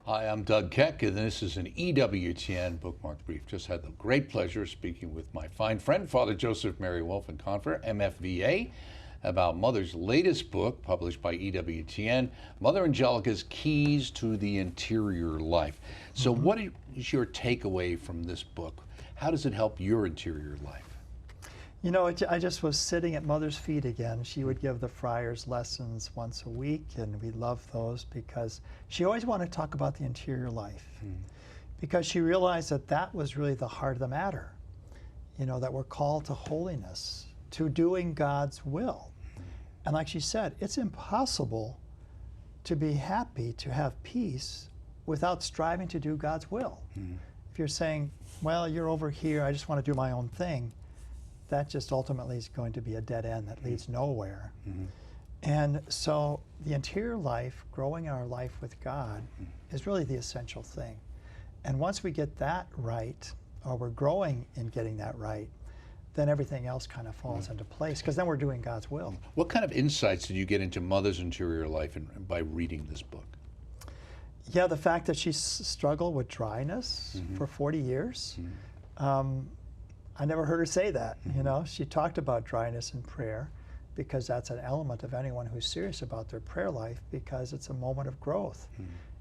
Hi, I'm Doug Keck, and this is an EWTN Bookmark Brief. Just had the great pleasure of speaking with my fine friend, Father Joseph Mary Wolfe and Confer, MFVA, about Mother's latest book, published by EWTN, Mother Angelica's Keys to the Interior Life. So what is your takeaway from this book? How does it help your interior life? You know, I just was sitting at Mother's feet again. She would give the friars lessons once a week, and we loved those because she always wanted to talk about the interior life. Because she realized that that was really the heart of the matter. You know, that we're called to holiness, to doing God's will. And like she said, it's impossible to be happy, to have peace, without striving to do God's will. If you're saying, well, you're over here, I just want to do my own thing, that just ultimately is going to be a dead end that leads nowhere. And so the interior life, growing our life with God, is really the essential thing. And once we get that right, or we're growing in getting that right, then everything else kind of falls into place, because then we're doing God's will. What kind of insights did you get into Mother's interior life by reading this book? Yeah, the fact that she struggled with dryness for 40 years. I never heard her say that, you know. She talked about dryness in prayer because that's an element of anyone who's serious about their prayer life, because it's a moment of growth.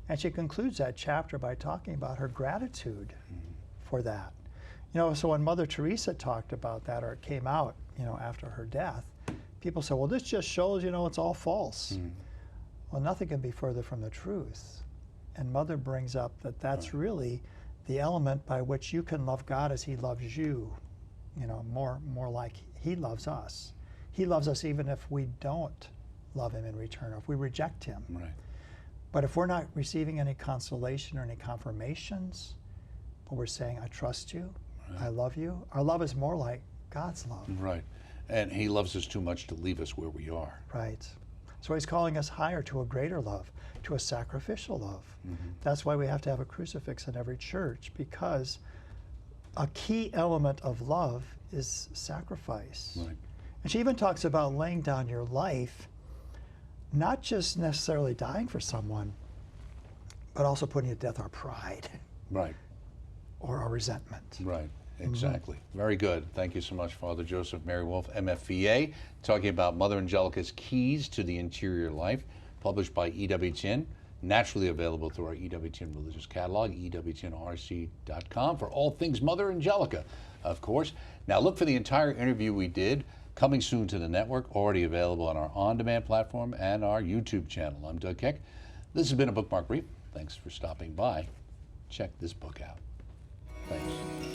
And she concludes that chapter by talking about her gratitude for that. You know, so when Mother Teresa talked about that, or it came out, you know, after her death, people said, well, this just shows, you know, it's all false. Well, nothing can be further from the truth. And Mother brings up that that's really the element by which you can love God as He loves you, you know, more like He loves us. He loves us even if we don't love Him in return, or if we reject Him. But if we're not receiving any consolation or any confirmations, but we're saying, I trust you, I love you, our love is more like God's love. And He loves us too much to leave us where we are. So He's calling us higher, to a greater love, to a sacrificial love. That's why we have to have a crucifix in every church, because a key element of love is sacrifice. And she even talks about laying down your life, not just necessarily dying for someone, but also putting to death our pride. Or our resentment. Exactly. Very good. Thank you so much, Father Joseph Mary Wolfe, MFVA, talking about Mother Angelica's Keys to the Interior Life, published by EWTN, naturally available through our EWTN Religious Catalog, EWTNRC.com, for all things Mother Angelica, of course. Now look for the entire interview we did, coming soon to the network, already available on our on-demand platform and our YouTube channel. I'm Doug Keck. This has been a Bookmark Brief. Thanks for stopping by. Check this book out. Thanks.